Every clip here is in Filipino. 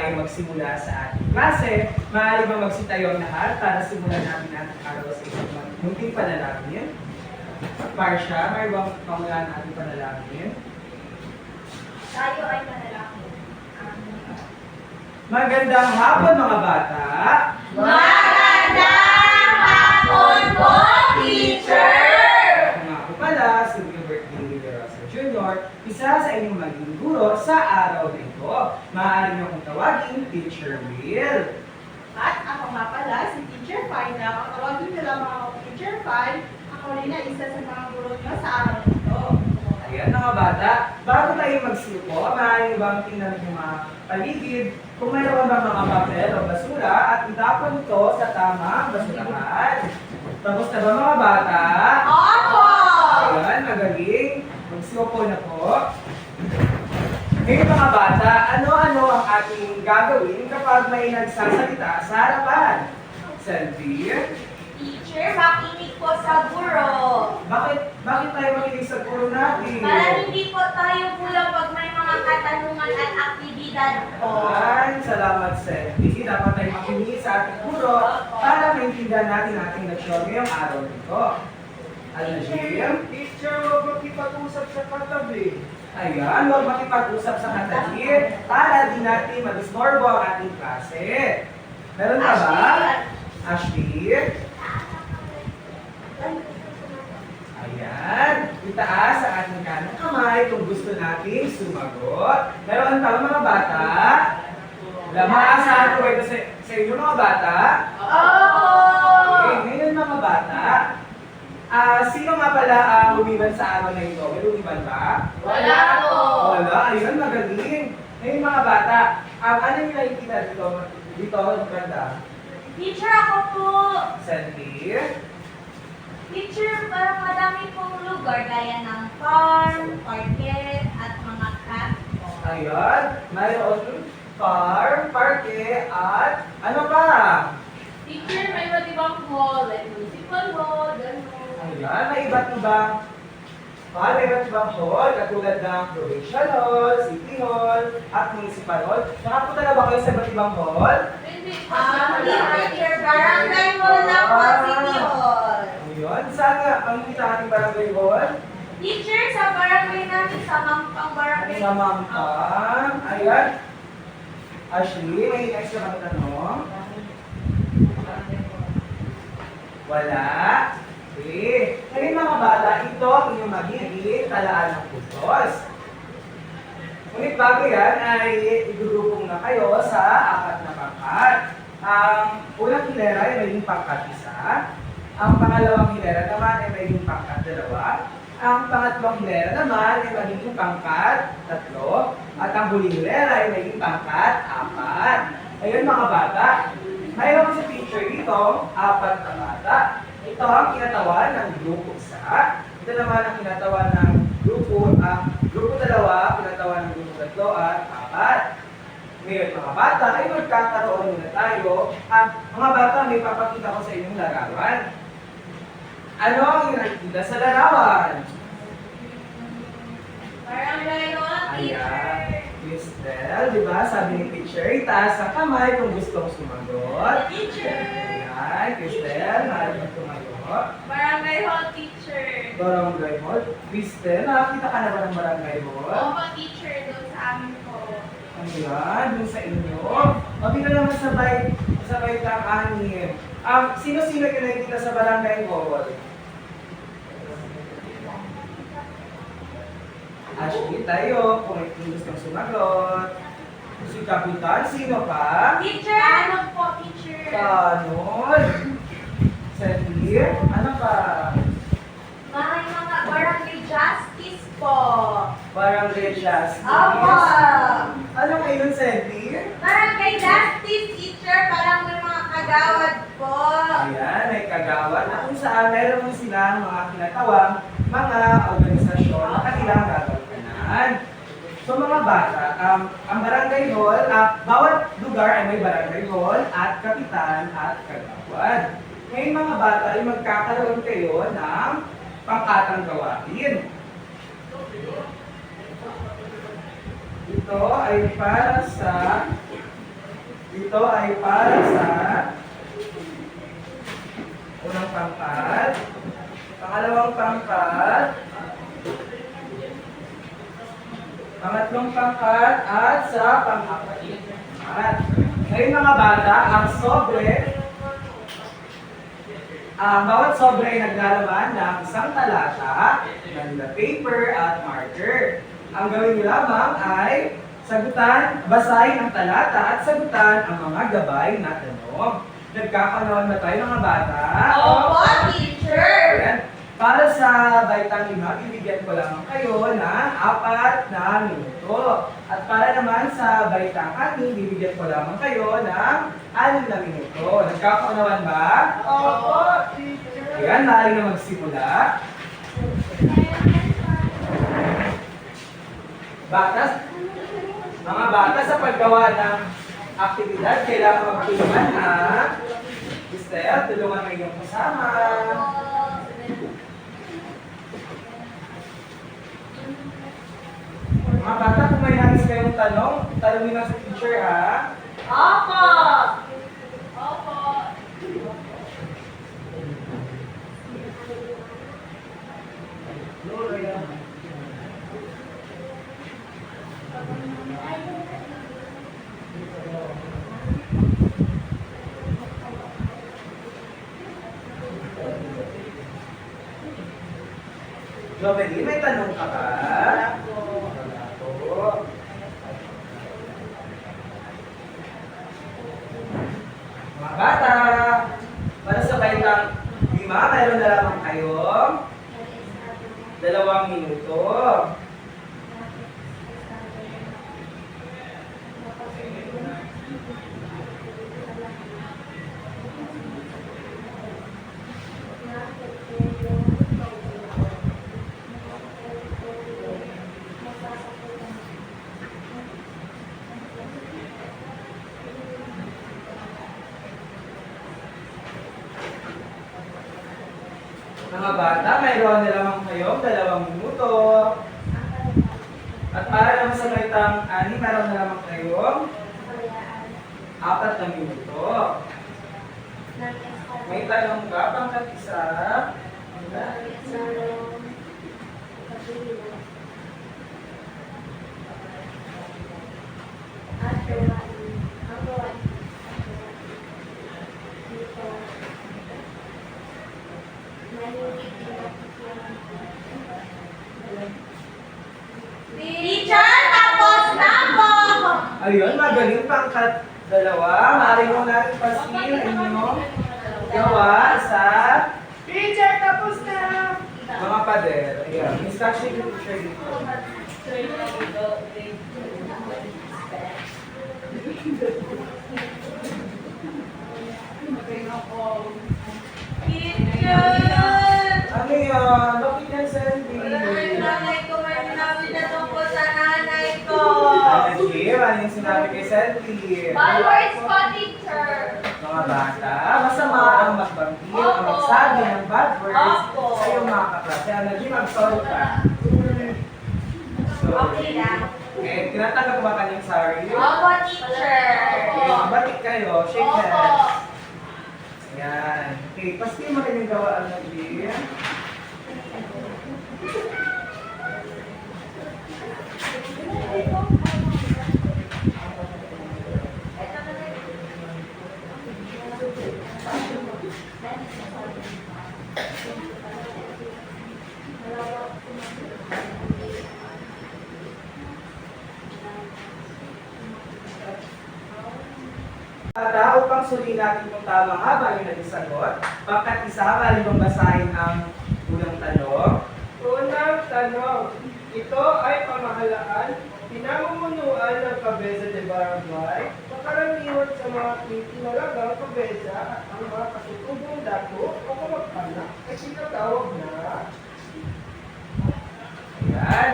tayo magsimula sa ating klase. Maaari ba magsitayo ang lahat para simulan natin ang araw sa isang munting panalangin? Marsha, may bang pangulaan natin panalangin? Tayo ay manalangin. Magandang hapon mga bata! Magandang hapon po, teacher! Ako nga po pala, si Gilbert D. Villarosa Jr., isa sa inyong maging guro sa araw na ito. Maaari niyo akong tawagin, Teacher Will. At ako nga pala, si Teacher Fine na kakawagin nyo lamang ako Teacher Fine. Ako rin na isa sa mga guro nyo sa araw na ito. Ayan mga bata, bago tayo magsiupo, maaari bang tingnan yung mga paligid kung mayroon ba mga papel o basura at itapon ito sa tamang basurahan. Tapos na ba mga bata? Opo! Ayan, magaling. Magsiupo na po. Ngayon mga bata, ano-ano ang ating gagawin kapag may nagsasalita sa harapan? Selfie? Teacher, makinig po sa guro. Bakit tayo makinig sa guro natin? Para hindi po tayo kulang pag may mga katanungan at aktibidad po. Ay, salamat, Selfie. Dapat tayo makinig sa ating guro para maintindihan natin ating leksyon ngayong araw nito. Ano, Jim? Teacher, huwag makipag-usap sa katabi. Ayan, huwag makipag-usap sa katabi para di natin madistorbo ang ating klase. Meron ka ba? Ashley? Ayan, itaas sa ating kanang kamay kung gusto nating sumagot. Meron pa ba mga bata? Maasahan ko ito sa inyo mga bata. Okay, ngayon mga bata, sino nga pala ang lumiban sa araw na ito? May lumiban ba? Wala po. Wala, ayun, magaling. Ngayon mga bata, ano yung nakikita dito? Dito, yung ganda. Teacher, ako po. Sandy? Teacher, parang madami pong lugar gaya ng farm, market, at mga camp po. Ayun, mayroon farm, parke, at ano pa? Teacher, may iba't ibang hall, like municipal hall, gano'n. Ayan, may iba't ibang hall, katulad ng provincial hall, city hall, at municipal hall. Nakapunta na ba kayo sa iba't ibang hall? Hindi Hindi, teacher, barangay hall lang po, city hall. Ayun, saan nga ang kita ating barangay hall? Teacher, sa barangay namin, sa Mampang Barangay. Sa Mampang. Ayan. Ashley, may extra kang tanong? Wala? Okay. Ngayon mga bata, ito ang inyong magiging talaan ng puntos. Ngunit bago yan ay igurupong na kayo sa apat na pangkat. Ang unang hilera ay magiging pangkat 1. Ang pangalawang hilera naman ay magiging pangkat 2. Ang pangatlong hilera naman ay magiging pangkat 3. At ang huling hilera ay magiging pangkat 4. Ayun mga bata, mayroon sa picture dito, 4 na bata. Ito ang kinatawan ng grupo 1. Ito naman ang kinatawan ng grupo 2, kinatawan ng grupo 3 at 4. Ngayon mga bata, ay magkakaroon muna tayo. Mga bata, may papakita ko sa inyong larawan. Ano ang nakikita sa larawan? Barangay hall, teacher. Ayan. Cristel, di ba? Sabi ni teacher, itaas ang kamay kung gustong sumagot. Teacher. Ayan, Cristel, maaari mo tumayo. Barangay hall, teacher. Barangay Hall. Cristel, nakakita ka na ba ng Barangay Hall? Opo, teacher, doon sa amin po. Ayan, dun sa inyo. O, dito naman sabay kang anim. Sino-sino yung nakikita sa Barangay Hall? Ashley, tayo, kung may gustong sumagot. Si Kapitan, sino pa? Teacher. Ano po, teacher? Kanon. Sandy, ano pa? May mga barangay justice po. Barangay Justice. Opo. Ano ngayon, Sandy? Barangay justice, teacher. Parang may mga kagawad po. Ayan, may kagawad na kung saan meron silang mga kinatawang mga organisasyon na kanilang gagawin. So mga bata, ang barangay hall, bawat lugar ay may barangay hall at kapitan at kagawad. Ngayon mga bata ay magkakaroon kayo ng pangkatang gawain. Ito ay para sa ito ay para sa unang pangkat, pangalawang pangkat, pangatlong pangkat, at sa pang-apat. Ngayon mga bata, ang bawat sobre ay naglalaman ng isang talata, ng paper at marker. Ang gawin niyo lamang ay basahin ang talata at sagutan ang mga gabay na tanong. Nagkakanawan na tayo mga bata? Opo, teacher! Ayan. Para sa baitang 5, bibigyan ko lamang kayo ng 4 na minuto. At para naman sa baitang 6, bibigyan ko lamang kayo ng 6 na minuto. Nagkakaunawan ba? Opo, teacher. Ayan, maaari na magsimula. Mga bata sa paggawa ng aktibidad, kailangan magtulungan ha. Mister, tulungan mo yung kasama. Mga bata, kung may nangis kayong tanongin lang sa teacher ha. Opo! Opo! Jovelyn, may tanong ka ba? Wala po. Mga bata, para sa baitang 5, mayroon na lamang kayong 2 minuto. Mga bata, mayroon na lamang kayong 2 minuto. At para naman sa baitang 6, mayroon na lamang kayong 4 na minuto. May tanong ka, pangkat isa? Teacher, tapos na po! Ayun, magaling pangkat 2. Maaari mo na ipasil ang inyong gawa sa Teacher, tapos na. mga pader. Ayan, instruction yung teacher dito. Teacher! Ano yan? Bakit yan, Sandy? Nanay ko, may sinabi na tungkol sa nanay ko. Sandy, ano yung sinabi kay Sandy? Bad words po, teacher. Mga bata, masama ang magbanggit o magsabi ng bad words Opo. sa iyong mga kaklase. Energy, mag-sorry ka. Okay lang. Eh, tinatanggap ba kanyang sorry? Opo, teacher. Okay, mabatik kayo. Shake Opo. hands. Ayan. Okay, paski mo rin yung gawaan ng Jim. Bata, upang suriin natin kung tama nga ba yung naging sagot, pagkat isa, mali bang basahin ang unang tanong? Unang tanong, ito ay pamahalaan, pinamumunuan ng kabeza de barangay, makaraniwan sa mga tinalagang kabeza at ang mga katutubong dato o kamag-anak ay sinatawag na. Ayan.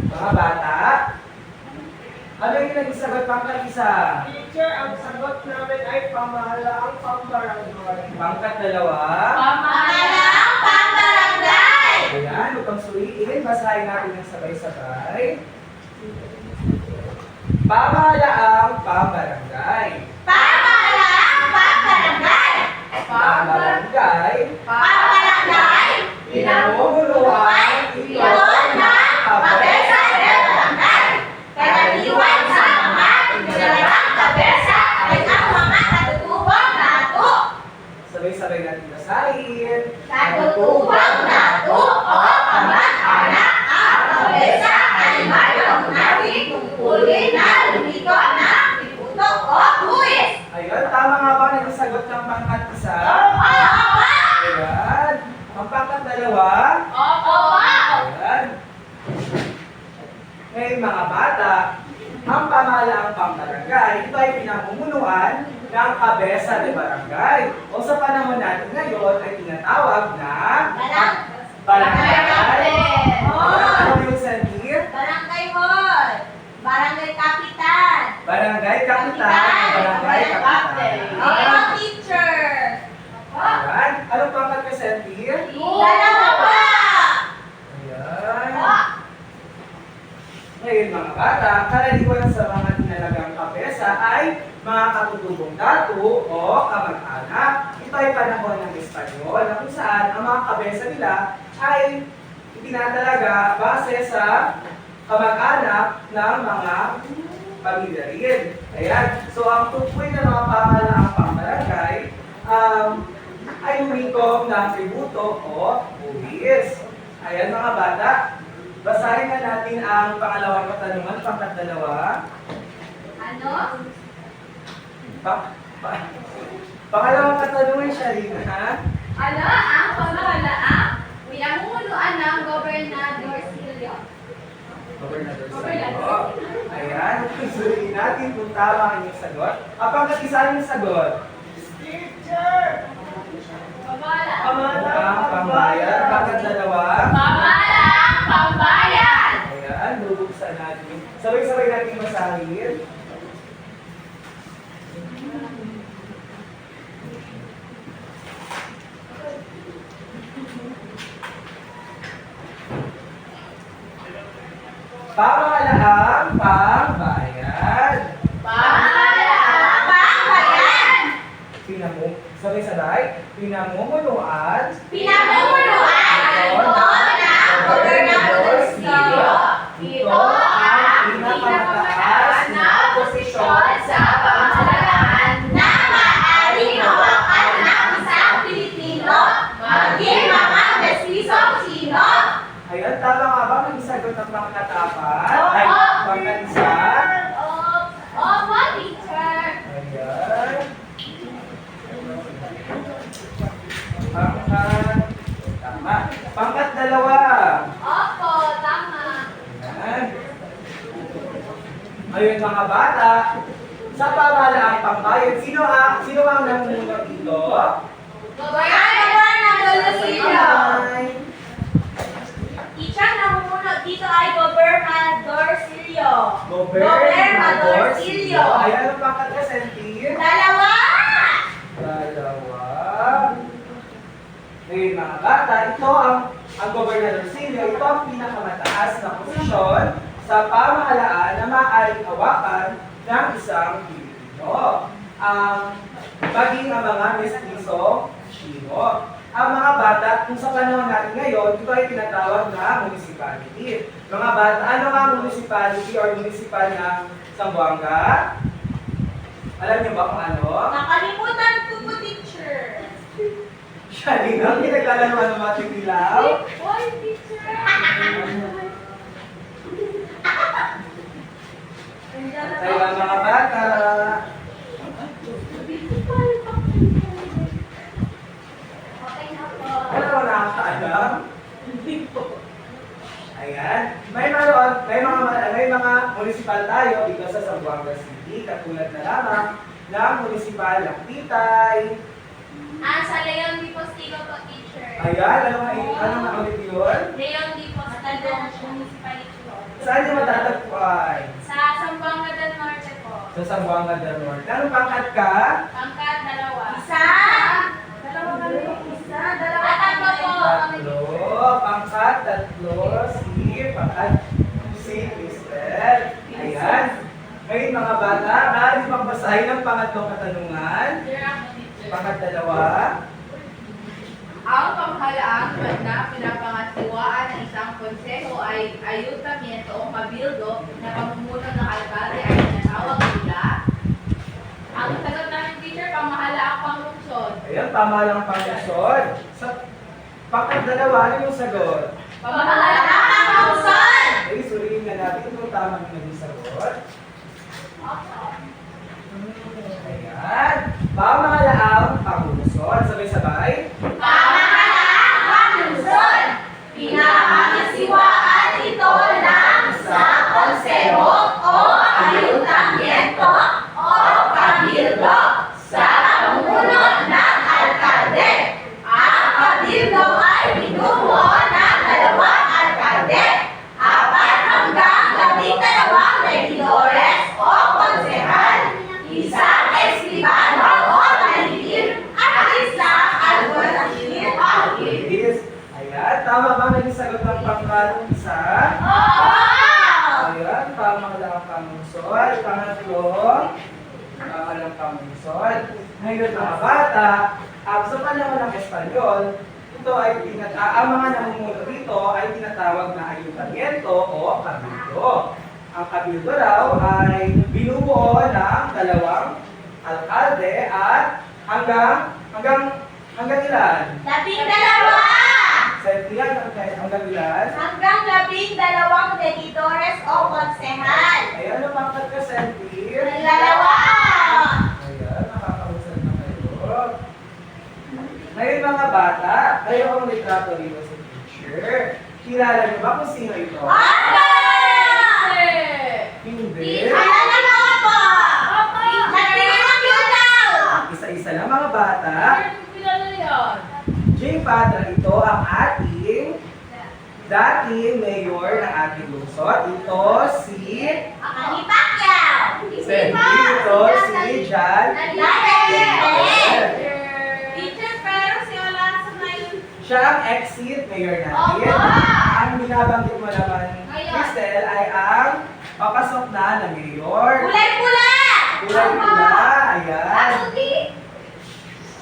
Mga bata, ano yung naging sagot pangkat isa? Teacher, ang sagot namin ay pamahalaang pambarangay. Pangkat 2? Pamahalang pambarangay! Ayan, upang suriin, basahin natin ng sabay-sabay. Pamahalaang pambarangay. barangay. Ito ay pinamumunuan ng kabesa de barangay. O sa panahon natin ngayon ay tinatawag na barangay. Ano yung sentir? Barangay Hall. Barangay Kapitan. Barangay Kapitan. Barangay Kapitan. Ikaw, teacher. Ayan. Anong pangkat ka, sentir? Dalawa pa. Ayan. Ngayon mga bata, karaniwan sa mga tinalagang kabesa ay mga katutubong datu o kamag-anak. Ito ay panahon ng Espanyol na kung saan ang mga kabesa nila ay itinatalaga base sa kamag-anak ng mga pamilya rin. Ayan. So ang tukoy ng mga pamahalaang pambarangay ay humikom ng tributo o buwis. Ayan mga bata. Basahin na natin ang pangalawang katanungan, pangkat-dalawa. Ano? Pangalawang katanungan siya rin, ha? Ano ang pamahalaang pinamumunuan ng Gobernador Silvio? Gobernador Silvio. Ayan, suriin natin kung tama ang inyong sagot. Ang pangkat-isa yung sagot. Teacher! Pamahalaang. Ang pambayan. Pangkat-dalawa. Pamahalaang pambayan. Ayan, bubuksan natin. Sabay-sabay natin masahin. Pamahalaang pambayan. Pamahalaang pambayan. Sabay-sabay. Pinamumunuan. Pinamumunuan ito ng Gobernador Silvio. Ito ang pinakamataas na posisyon sa pamahalaan na maaaring hawakan ng isang Pilipino, maging mga mestisong Chino. Ayan, tama nga ba? May sagot ng pangkatapat? Ay, pangkat-isa? Opo, teacher. Ayan. Pangkat. Tama. Pangkat-dalawa. Opo, tama. Ayan. Ayun mga bata, sa pamahalaang pambayan, sino ang namumuno dito? Gobernador ng Silvio. Ay. Teacher, namumuno dito ay Gobernador Silvio. Gobernador Silvio. Ay, ano pangkat ka, sentir? Dalawa. Dalawa. Ngayon mga bata, ito ang Gobernador Silvio, ito ang pinakamataas na posisyon sa pamahalaan na maaaring hawakan ng isang Pilipino. Maging ang mga mestizo Chino. Ang mga bata, kung sa panahon natin ngayon, ito ay tinatawag na municipality. Mga bata, ano nga ang municipality or municipal ng Zamboanga? Alam niyo ba kung ano? Nakalimutan ko po, teacher. Siya din ang pinaglalaro ng mga tigilaw. Oy, teacher. Tayo ang mga bata. Okay na po. Ano ba nakakaalam? Hindi po. Ayan. May mga municipal tayo dito sa Zamboanga City. Katulad na lamang ng municipal ng Pitay. Sa Leon Di Postigo po, teacher. Ayan. Ano nga ulit yun? Leon Di Postigo Municipality po. Saan niyo matatagpuan? Sa Zamboanga del Norte po. Sa Zamboanga del Norte. Anong pangkat ka? Pangkat dalawa. Isa. Dalawa kami. Isa. Dalawa. Tatlo po. Tatlo. Pangkat, tatlo. Si Cristel. Ayan. Ngayon mga bata, maaari magbasahin ng pangatlong katanungan. Pangkat dalawa. Ang pamahalaan na pinapangasiwaan ng isang konseho ay ayuntamiento o kabildo na pamumuno ng alkalde ay tinatawag nila. Ang sagot namin, teacher, pamahalaang panglungsod. Ayan, tama lang panglusod. Sa pangkat dalawa, ano yung sagot? Pamahalaang panglungsod. Okay, suriin nga natin kung tama yung naging sagot. Ayan. Pamahalaang panglusod. Sabay-sabay. Pamahalaang panglungsod. Pinapangasiwaan ito ng isang konseho o ayuntamiento tatlong walang pamusod. Ngayon mga bata, sa panahon ng Espanyol, ito ay ang mga namumuno rito ay tinatawag na ayuntamiento o kabildo. Ang kabildo raw ay binubuo ng dalawang alkalde at hanggang ilan? 12! Hanggang ilan? Hanggang 12 regidores o konsehal. Ay, ano pangkat ka, Senti? Dalawa! Ayan, nakakausap na kayo. Ngayon mga bata, kayo ang litrato rito sa picture. Kilala niyo ba kung sino ito? Opo! Hindi. Alala na po! Nagpinirang yun daw! Isa-isa lang mga bata. Jay Padra, ito ang ating dating mayor ng ating lungsod. Ito si Manny Pacquiao! Senti. Ito si Jan. Teacher, pero si Alonso na yun. Siya ang exit mayor natin. Opo! Ang binabanggit mo naman, Cristel, ay ang papasok na mayor. Kulay-pula! Pula-pula. Ayan. Maputi!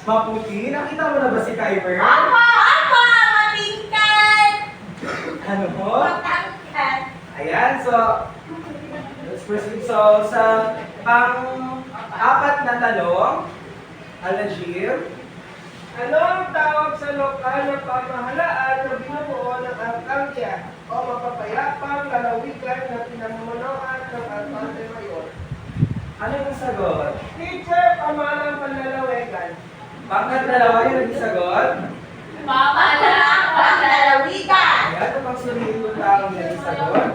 Maputi. Nakita mo na ba si Kyber? Opo! Opo! Matingkad! Ano mo? Matangkad! Ayan, so, let's proceed. So, sa pang-apat na tanong, Jim? Ano ang tawag sa lokal na pamahalaan na binubuo ng alkalde o mapapayapang lalawigan na pinamumunuan ng alkalde mayor? Ano yung sagot? Teacher, pamahalang panlalawigan. Pangkat dalawa yung nagsagot? Pamalang panlalawigan! Ayan, ito pang suriin yung taong nagsagot.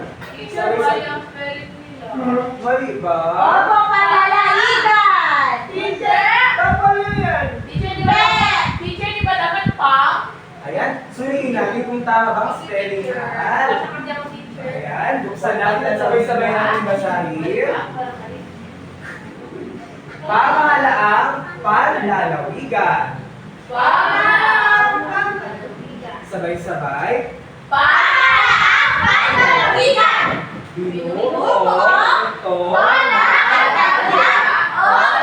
Mali ba? Opo, panlalawigan! Teacher! Tama yan! Ayan, suriin natin kung tama bang spelling yan. Ayan, buksan natin at sabay-sabay natin basahin. Pamahalaang panlalawigan. Sabay-sabay. Pamalang panlalawigan! Binubuo ito O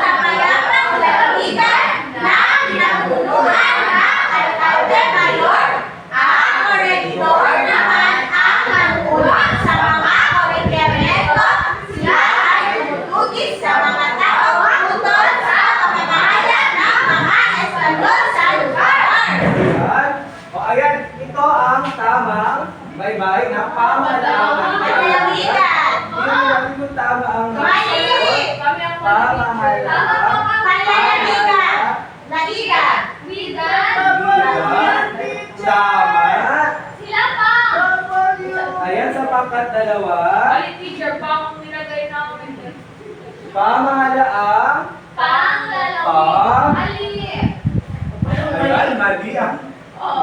napayapang lalawigan na pinamunuan ng alkalde mayor. Ang regidor naman ang nanunod sa mga korekyamento. Sila ay tumutugis sa mga taong utol sa pamamahala ng mga Espanyol sa lugar. Ayan. O ayan, ito ang tamang bye-bye na pamahalaang Panlalawigan! Tingnan natin kung tama ang Mali! pamahalaang Panlalawigan! Laliga! Tama. Sila pa! Tama yun! Ayan sa pangkat dalawa. Pamahalaang ayan, mali ang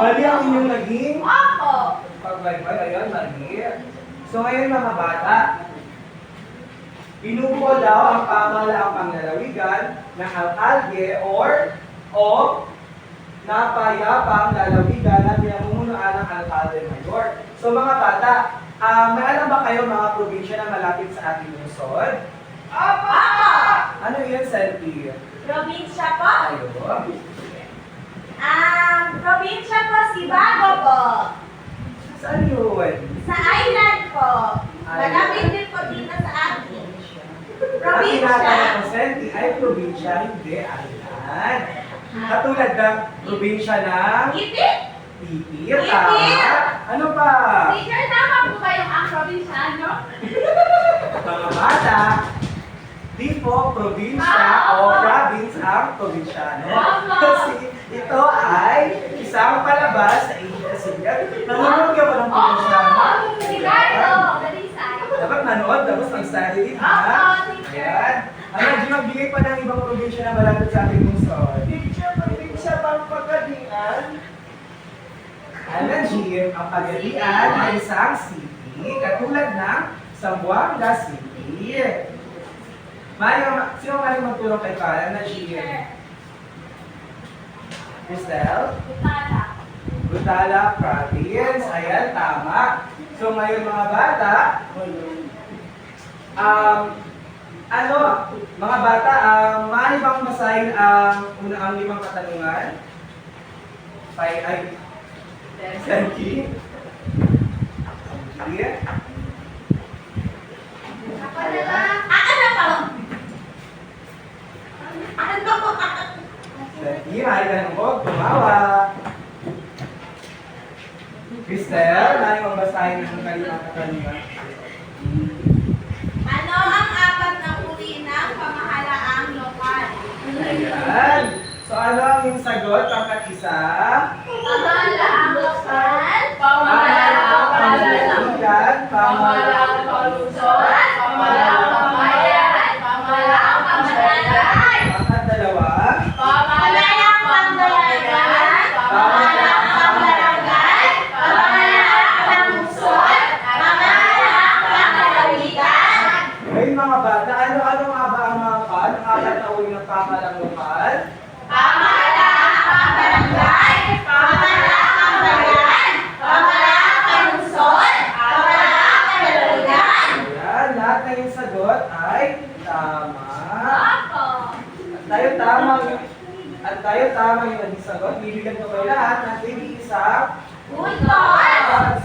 mali ang inyong naging Opo! pagbaybay. Ayan, mali. So ngayon mga bata, binubuo daw ang pamahalaang panglalawigan ng alkalde o napayapang lalawigan na pinamumunuan ng alkalde mayor. So mga bata, may alam ba kayo mga probinsya na malapit sa ating lungsod? Opo! Ano yun, Selfie? Probinsya po? Ayun. Probinsya po si Bago po. Saan yun? Sa island po. Malapit din po dito sa atin. Probinsya. Ang tinatanong ko, Selfie, ay probinsya, hindi island. Katulad ng probinsya ng Ipit? Ipit. Tama. Ano pa? Teacher, tama po kayong ang probinsyano? Mga bata, di po probinsya o province ang probinsyano. Kasi ito ay isang palabas sa ABS-CBN. Nanonood ka ba ng probinsyano? Ricardo, Dalisay. Dapat manood, tapos mag-study, ha? Ayan. Ano, di magbigay pa ng ibang probinsya na malapit sa ating lungsod. Teacher, probinsya bang Pagadian? Alam, Jim, ang Pagadian ay isang city katulad ng Zamboanga City. Sino maling magtulong kay Karen na Jim? Cristel? Butala Province. Ayan, tama. So ngayon mga bata, Ano, mga bata, maaari bang basahin ang ang 5 katanungan? Ay, Senki? Sige. Ako na lang. Ano pa? Ano pa? Senki, maaari ka ng huwag tumawa. Cristel, maaari bang basahin ang 5 katanungan? Ano ang 4 na uri ng pamahalaang lokal? Ayan. So ano ang yung sagot? Pangkat isa? Pamahalaang lokal, Pamahalaang Pamahalaang Pamahalaang palusot, pamahalaang pamayan, pamahalaang pamahalayan, Pangkat dalawa? pamahalaang pambayaran, pamahalaang pambarangay, pamahalaang pamusot, pamahalaang pangalawigan. Ngayon mga bata, ano nga ba ang mga ang 4 na uri ng pamahalang lokal? Pamahalaang pambarangay, pamahalaang pambayaran, pamahalaang pamusot, pamahalaang pangalawigan. Ayan, lahat ng yung sagot ay tama. Opo. At tayo tama yung naging sagot. Bibigyan ko kayo lahat ng 21 Puntos.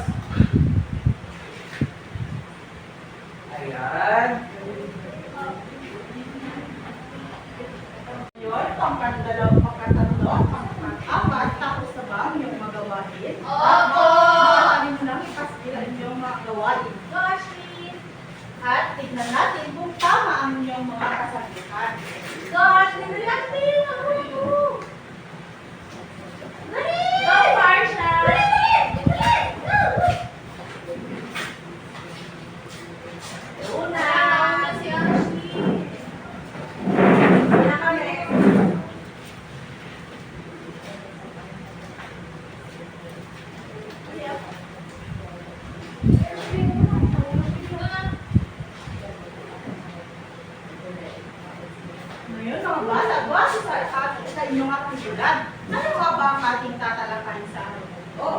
Ayan. Yun, pangkatatlo, pang-4, tapos na ba ang iyong mga gawain? Opo. Marami mo nang ipasila ang iyong mga gawain. Gosh, please. At tignan natin kung tama ang iyong mga kasagutan. Gosh, nililang din ako. Go, Marsha. Una. Si Ashley. Ako next. Ngayon, mga bata, base sa inyong aktibidad, ano nga ba ang ating tatalakayin sa araw na ito?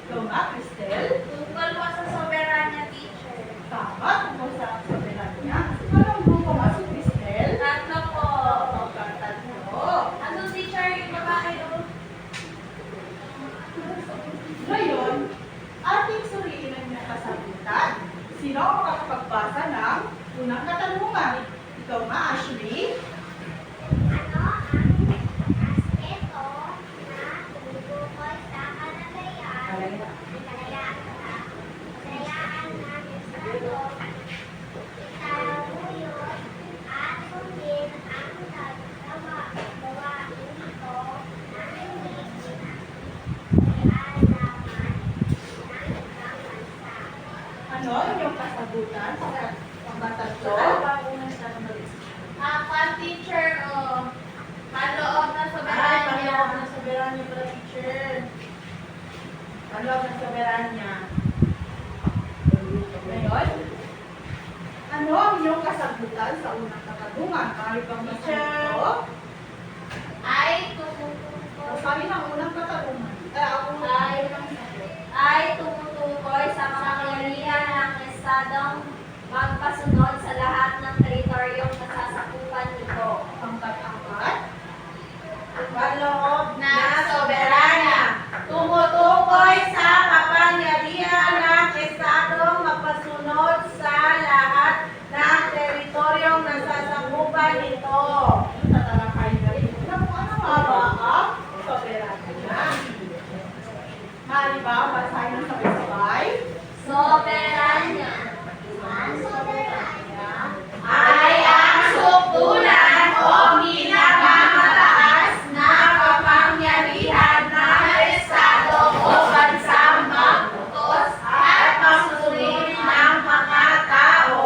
Ikaw nga, Cristel, Tungkol po sa soberanya, teacher. tama tungkol sa soberanya. Anong grupo nga si Cristel? Tatlo po. Pagkatatlo. Ano, teacher, yung babae doon? Ngayon, ating suriin ang inyong kasagutan. Sino ang makapagbasa ng unang katanungan? Ikaw nga, Ashley. Ano ang aspeto na tumutukoy sa kalayaan na estado, italuyot at sundin ang gawain ito na hindi kinalaman ng ibang bansa. Ano ang inyong kasagutan sa pangkatatlo? Teacher, paloob na Ay, soberanya. paloob ng soberanya pala, teacher. Paloob ng soberanya. Ngayon, ano ang inyong kasagutan sa unang katanungan? Maaari bang masagot ito? Ay tumutukoy. Basahin ang unang katanungan. Ay tumutukoy sa makapangyarihan ng estadong magpasunod sa lahat ng teritoryong nasasakupan nito. Pangkat-apat. Paloob na soberanya. Tumutukoy sa kapangyarihan ng estadong magpasunod sa lahat ng teritoryong nasasakupan nito. Tatalakayin na rin. Ano nga ba ang soberanya? Maaari ba basahin ng sabay-sabay? Soberanya Ang soberanya ay ang sukdulan o pinakamataas na kapangyarihan ng estado o bansang mag-utos at masusunod ng mga tao.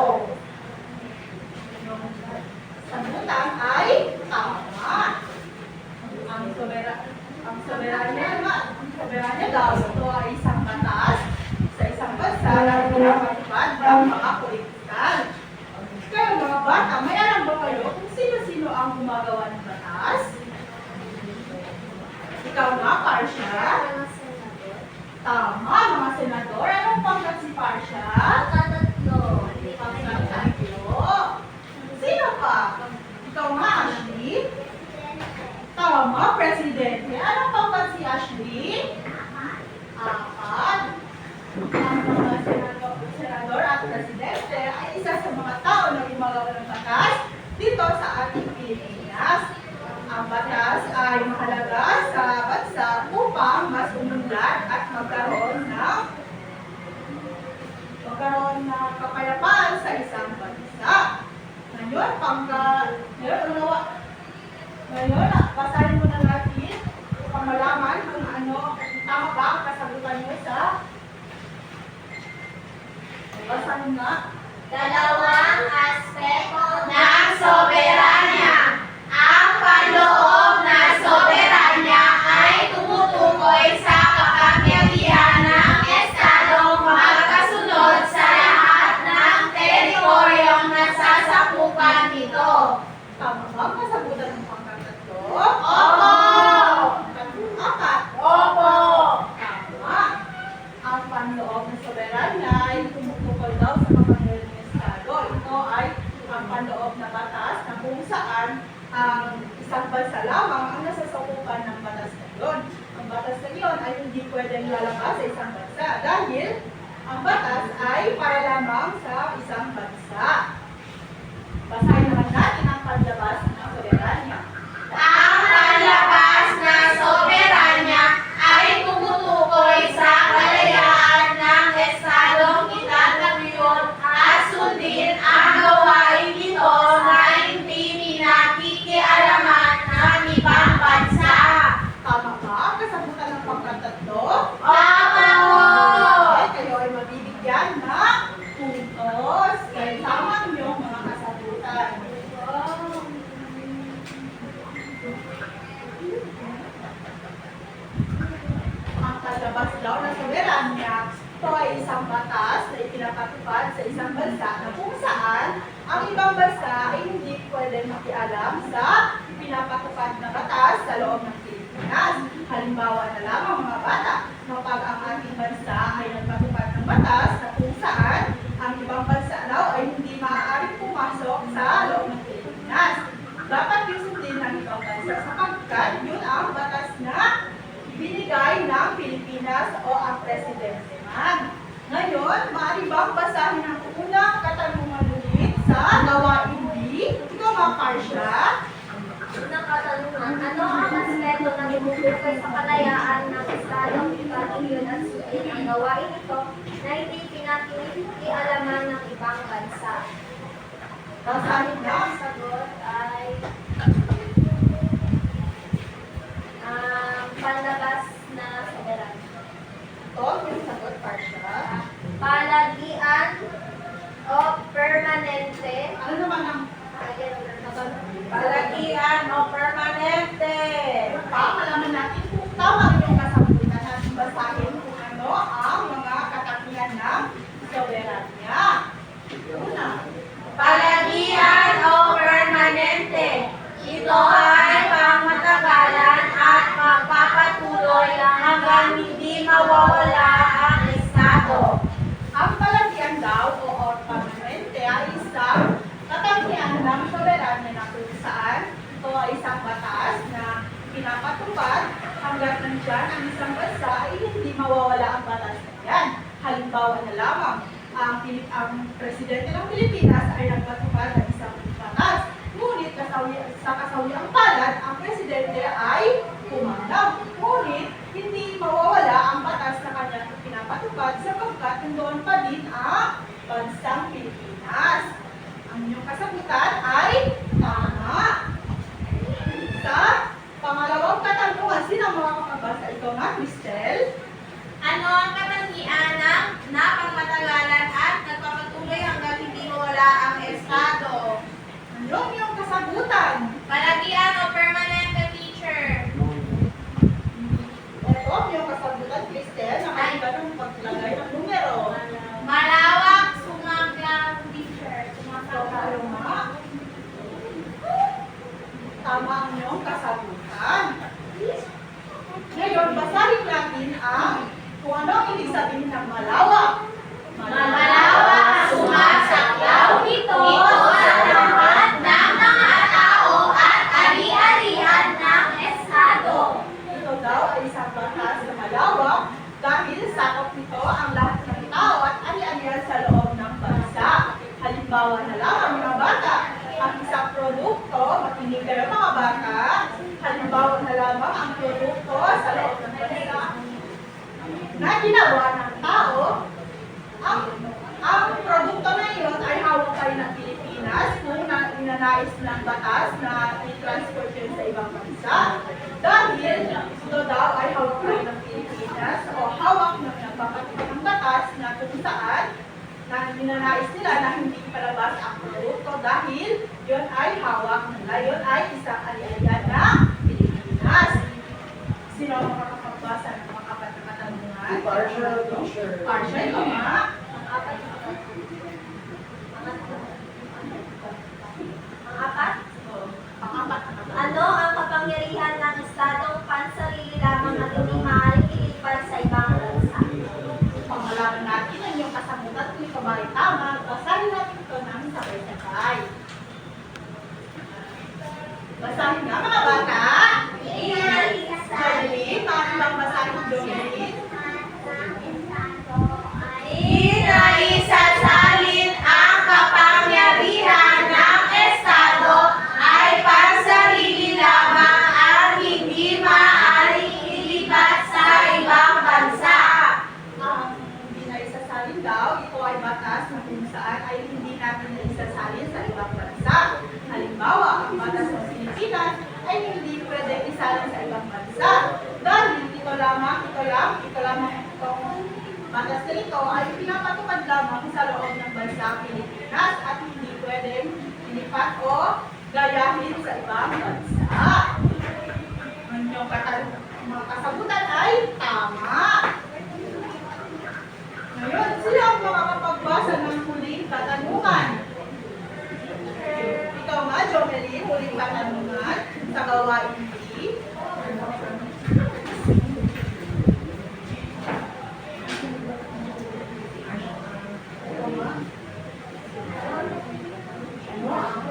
Sagutan ay tama. Ang soberanya daw ito ay isang batas sa isang bansa na pinapatupad ng mga politikal. Kaya mga bata, may alam ba kayo kung sino-sino ang gumagawa ng batas? Ikaw nga, Parsha. mga senador. Tama, mga senador. Anong pangkat si Parsha? Pagkatatlo. Pangkat tatlo. Sino Ikaw nga, Ashley. Tama, Presidente. Ano pa ba si Ashley? Apat. Ang mga senador at presidente ay isa sa mga tao na gumagawa ng batas dito sa ating Pilipinas. Ang batas ay mahalaga sa bansa upang mas umunlad at magkaroon ng kapayapaan sa isang bansa. Ngayon, basahin mo na natin upang malaman kung ano, tama ba ang kasagutan mo sa basahin nga. Dalawang aspeto ng soberanya. Ang panloob na soberanya ay tumutukoy sa kapangyarihan ng Estadong magkasunod sa lahat ng teritoryong nasasakupan nito. Tama ba ang kasagutan ng pangkatatlo? Opo! Apat. Opo! Tama. Ang panloob ng soberanya ay tumutukoy daw sa kapangyarihan ng Estado. Ito ay ang panloob na batas na kung saan ang isang bansa lamang ang nasasakupan ng batas na yun. Ang batas na yun ay hindi pwedeng lalabas sa isang bansa dahil ang batas ay para lamang sa isang bansa. Basahin naman natin ang panlabas ng soberanya. Ang panlabas na soberanya ay tumutukoy sa kalayaan ng Estadong itataguyod at sundin ang gawain nito na hindi pinakikialaman ng ibang bansa. Tama ba ang kasagutan ng pangkatatlo? Opo! Okay, kayo ay mabibigyan ng puntos. Dahil tama ang iyong mga kasagutan. Ang palabas daw ng soberanya, ito ay isang batas na ipinapatupad sa isang bansa na kung saan ang ibang bansa ay hindi pwede makialam sa pinapatupad na batas sa loob ng Pilipinas. Halimbawa na lamang mga bata, kapag ang ating bansa ay nagpatupad ng batas na kung saan ang ibang bansa daw ay hindi maaaring pumasok sa loob ng Pilipinas. Dapat yung sundin ng ibang bansa sapagkat yun ang batas na binigay ng Pilipinas o ang Presidente man. Ngayon, maaari bang basahin ang unang katanungan ulit sa gawain B? Ikaw mga Karsha. Unang katanungan, ano ang aspeto na tumutukoy sa kalayaan ng Estadong itataguyod at sundin ang gawain ito na hindi pinakikialaman ng ibang bansa? Basahin na. Ang sagot ay panlabas na soberanya. Ito, yung sagot, Karsha. Palagian o permanente. Ano naman ang Palagian o permanente. malaman natin kung tama yung kasagutan natin basahin kung ano ang mga katangian ng soberanya. Una, Palagian o permanente. Ito ay pangmatagalan at magpapatuloy hanggang hindi mawawala ang Estado. ang palagian daw o permanente ay isang katangian ng soberanya na kung saan ito ay isang batas na pinapatupad hanggang nandyan ang isang bansa ay hindi mawawala ang batas na yan. Halimbawa na lamang, ang Presidente ng Pilipinas ay nagpatupad ng isang batas. Ngunit sa kasawiang palad, ang Presidente ay pumanaw. Ngunit hindi mawawala ang batas na kanyang pinapatupad sapagkat nandoon pa din ang bansang Pilipinas. Ang inyong kasagutan ay tama. Sa pangalawang katanungan, sino ang mga kakabasa? Ito nga, Cristel. Ano ang katangian ng napangmatagalan at nagpapatuloy hanggang hindi mawala ang Estado? Ano ang iyong kasagutan? Palagian o permanente, teacher? Ito ang iyong kasagutan, Cristel, na kaiba ng paglagay ng numero. Malawak, sumaglang, teacher. Tama. Tama ang iyong kasagutan. Ngayon, basahin natin ang kung ano ang ibig sabihin ng malawak. Malawak, sumasaklaw ito sa lahat ng mga tao na ginawa ng tao. Ang produkto na iyon ay hawak tayo ng Pilipinas kung inanais ng batas na i-transport yun sa ibang bansa. Dahil ito daw ay hawak tayo ng Pilipinas o hawak ng nagpapatupad ng batas na kung saan na ninanais nila na hindi palabas ang produkto dahil yun ay hawak nila. Yun ay isang aliyaya ng Pilipinas. Sino ang makakapagbasa ng mga apat na katanungan? Partial teacher. Partial, tama. Pang-apat? Pang-apat na katanungan. Ano ang kapangyarihan ng estadong pansarili lamang at hindi maaaring ilipat sa ibang bansa? Pangalaman natin ang iyong kasagutan kung ito ba ay tama. Basahin natin ito ng sabay-sabay. Basahin na mga bata. Jocelyn, paano bang basahin ng Jocelyn? Inaisasalin ang kapangyarihan ng Estado ay pansarili lamang at hindi maaaring ilipat sa ibang bansa. Ang hindi na isasalin daw, ito ay batas na kung saan ay hindi natin na isasalin sa ibang bansa. Halimbawa, ang batas ng Pilipinas ay hindi pwede isalin sa ibang bansa. Dahil ito lamang itong batas na ito ay pinapatupad lamang sa loob ng bansa Pilipinas at hindi pwedeng ilipat o gayahin sa ibang bansa. Ang inyong mga kasagutan ay tama. Ngayon, sila ang makakapagbasa ng huling katanungan. Ikaw nga, Jomelyn, huling katanungan sa gawain B. Ikaw nga. Ano ang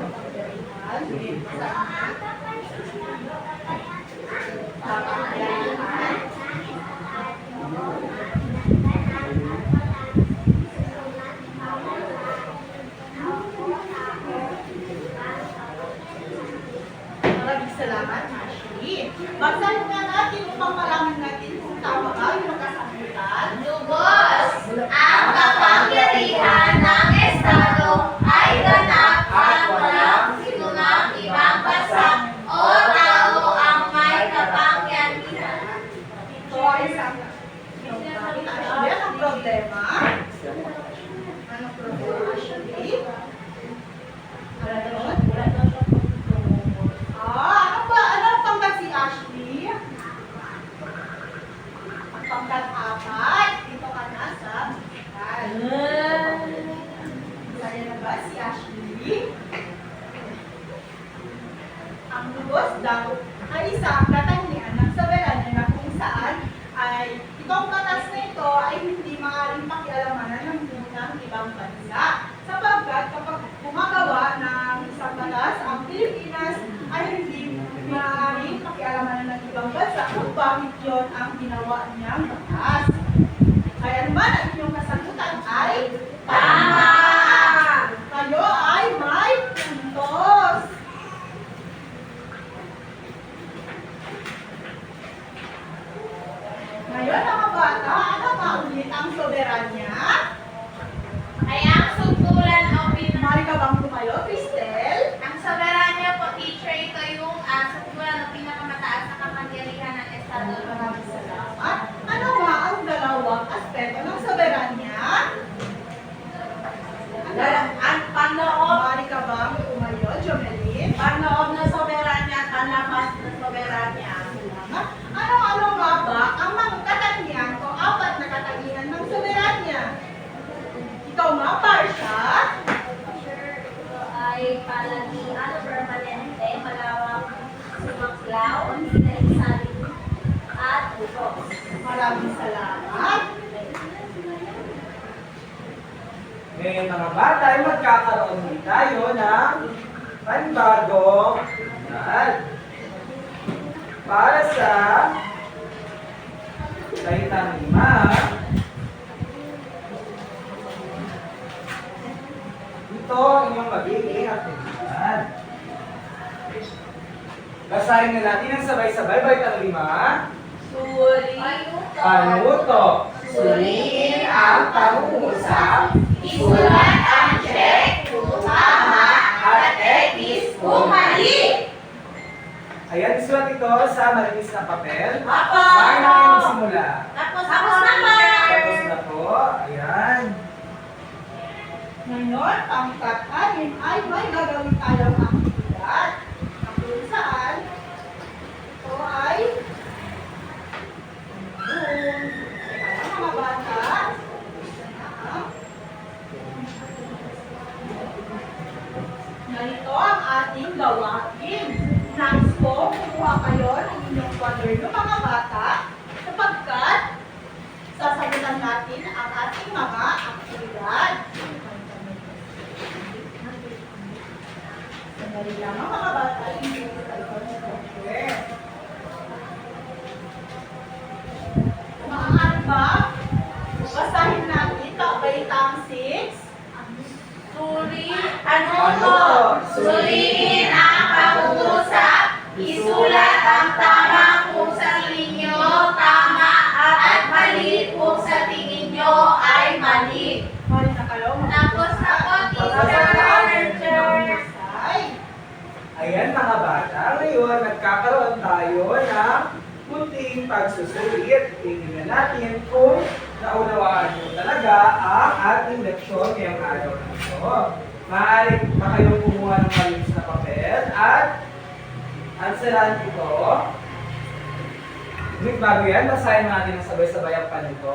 kapangyarihan? Kapangyarihan. Maraming salamat, Ashley. Basahin nga natin upang malaman natin kung tama ba yung kasagutan. Lubos! Ang kapangyarihan ng Estado ay ganap at walang sinumang ibang bansa o tao ang may kapangyarihan. Ito ay isang Ashley, anong problema? Anong problema, Ashley? Ano? Ano ba? Ano ang pangkat si Ashley? Ang pangkat 4. Dito ka na sa hospital. Kaya na ba si Ashley? Ang lubos daw ay isang katangian ng soberanya na kung saan ay itong batas na ito ay hindi maaaring pakialamanan ng ibang bansa. Sapagkat kapag gumagawa ng isang batas, ang Pilipinas ay hindi maaaring pakialamanan ng ibang bansa kung bakit yun ang ginawa niyang batas. Kaya naman ang inyong kasagutan ay Tama! Kayo ay may puntos. Ngayon mga bata, ano maulit ang soberanya? Ay ang sungkulan o Mari ka bang tumayo, Cristel? Ang soberanya po, teacher, ito yung sungkulan o pinakamataas na kapangyarihan ng Estado. Maraming salamat. Ano nga ang dalawang aspeto ng soberanya? Ang panloob, Mari ka bang tumayo, Jomelyn? panloob na soberanya at panlabas na soberanya. Salamat. Ano-ano nga ba ang mga katangian o apat na katangian ng soberanya? Ikaw nga, Parsha? Sure, ito ay palagian, permanente, malawak, sumaklaw, hindi na isalin, at utos. Maraming salamat. Ngayon mga bata, ay magkakaroon din tayo ng panibagong aral. Para sa Kaitang 5, ito ang inyong magiging aktibidad. Basahin na natin ang sabay-sabay. Baitang 5. Suri. Panuto. Suriin ang pangungusap, isulat ang check kung tama at X kung mali. Ayan, isulat ito sa malinis na papel. Apo! Saan na kayo magsimula? Tapos na po! Tapos na po. Ayan. Ngayon, pangkat 6 ay may gagawin tayong aktibidad na kung saan ito ay mga bata. Ganito ang ating gawain. Nais ko, kumuha kayo ng inyong kwaderno mga bata sapagkat sasagutan natin ang ating mga aktibidad. Sandali lamang mga bata, inyong kwaderno. Maaari ba? Basahin natin kabaitang 6. Suriin ang pangungusap, isulat ang tama kung sa tingin nyo tama at mali kung sa tingin nyo ay mali. Mali na kayo. Tapos na po, teacher. Ayan mga bata, ngayon nagkakaroon tayo ng kunting pagsusulit. Tingnan natin kung naunawaan nyo talaga ang ating leksyon ngayong araw na ito. Maaari pa kayong kumuha ng malinis na papel at answeran ito. Ngunit bago yan, basahin natin ang sabay-sabay ang panuto.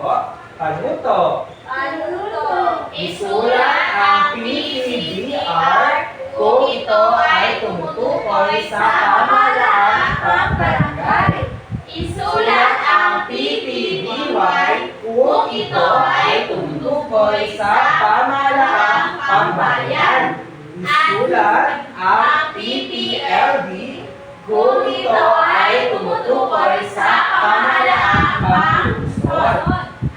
Panuto. Panuto. Isulat ang PCBR kung ito ay tumutukoy sa pamahalaan ng barangay. Isulat ang PPBY kung ito ay tumutukoy sa pamahalaang pambayan. Isulat ang PPLB kung ito ay tumutukoy sa pamahalaang panglusod.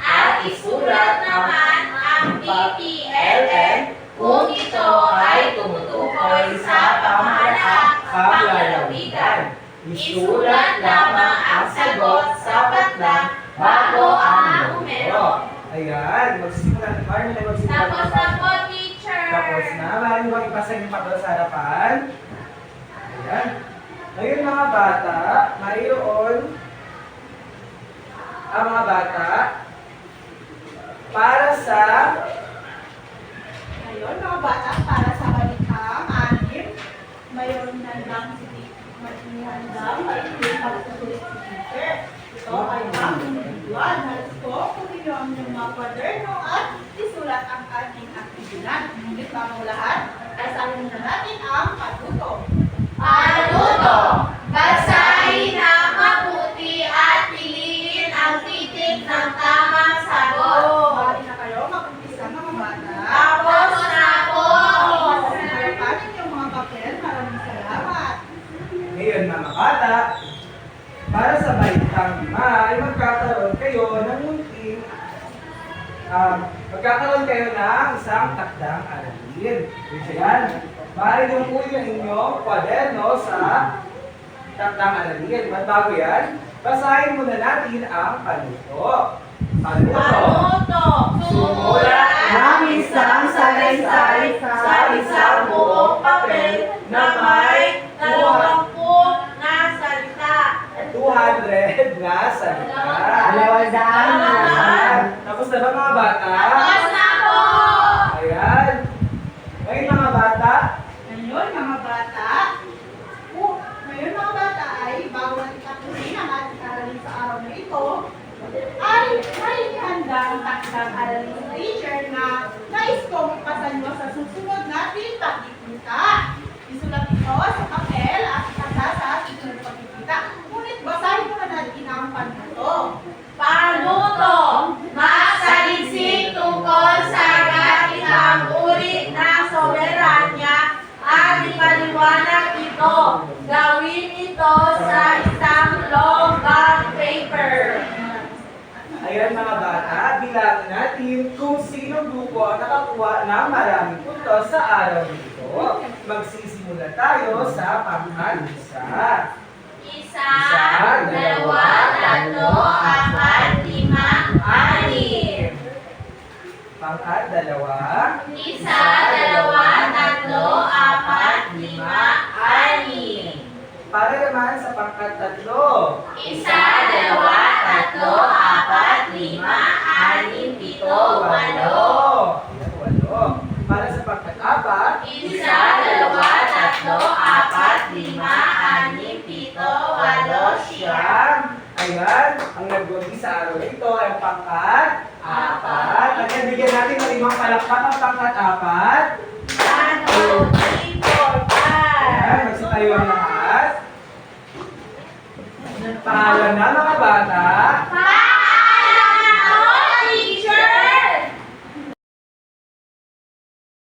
At isulat naman ang PPLN kung ito ay tumutukoy sa pamahalaang panglalawigan. Isulat lamang ang sagot sa patlang bago ang numero. Ayan, magsisimula na. Marami na magsisimula. Tapos na po, teacher. Tapos na. Marami bang ipasa yung papel sa harapan? Ayan. Ngayon mga bata, mayroon ang mga bata para sa Ngayon, mga bata, para sa balitang 6, mayroon handang pagsusulit si teacher. Ito ay ang individual. Halos ko, kunin niyo ang inyong mga kwaderno at isulat ang ating aktibidad. Ngunit bago lahat, basahin muna natin ang patuto. Panuto, basahin ang mabuti at piliin ang titik ng tamang sagot. Bali na kayo, mag-umpisa mga bata. Tapos na po. Panin yung mga papel. Maraming salamat. ngayon mga bata, para sa balitang 5 ay magkakaroon kayo ng munting isang takdang aralin. Ayan. Maaari yung uwi ng inyong kwaderno sa takdang aralin. At bago yan, basahin muna natin ang panuto. Panuto. Sumulat ang isang salaysay sa isang buong papel na may 20 na salita. 200 na salita. 200 na. Ayan. Tapos na ba mga bata? Tapos na po. Ayan. Ngayon mga bata, Ngayon, mga bata, ngayon mga bata ay bago natin tapusin ang ating aralin sa araw na ito, ay may handang takdang aralin sa teacher na nais kong ipasa nyo sa susunod natin pagkikita. Isulat ito sa papel at ipasa sa susunod pagkikita. Ngunit basahin muna natin ang panuto. Panuto, magsaliksik tungkol sa iba't uri ng soberanya at ipaliwanag ito. Gawin ito sa isang longgang paper. ayan mga bata, bilangin natin kung sinong grupo ang nakakuha ng maraming puntos sa araw nito. Magsisimula tayo sa pang-isa. Isa, dalawa, tatlo, apat, lima, anim. pangkat, dalawa. Isa, dalawa, tatlo, apat, lima, anim. Para naman sa pangkat, tatlo. Isa, dalawa, tatlo, apat, lima, anim, pito, walo. Ayan, walo. Para sa pangkat, apat. Isa, dalawa, tatlo, apat, lima, anim, pito, walo, siyam. Siyam. Ayan, ang nag-gogi sa araw na ito ay ang pangkat, apat. At bigyan natin ng limang palakpak ang pangkat, apat. 1, 2, 3, 4, 5. Ayan, magsitayo ang lahat. Paalam na mga bata.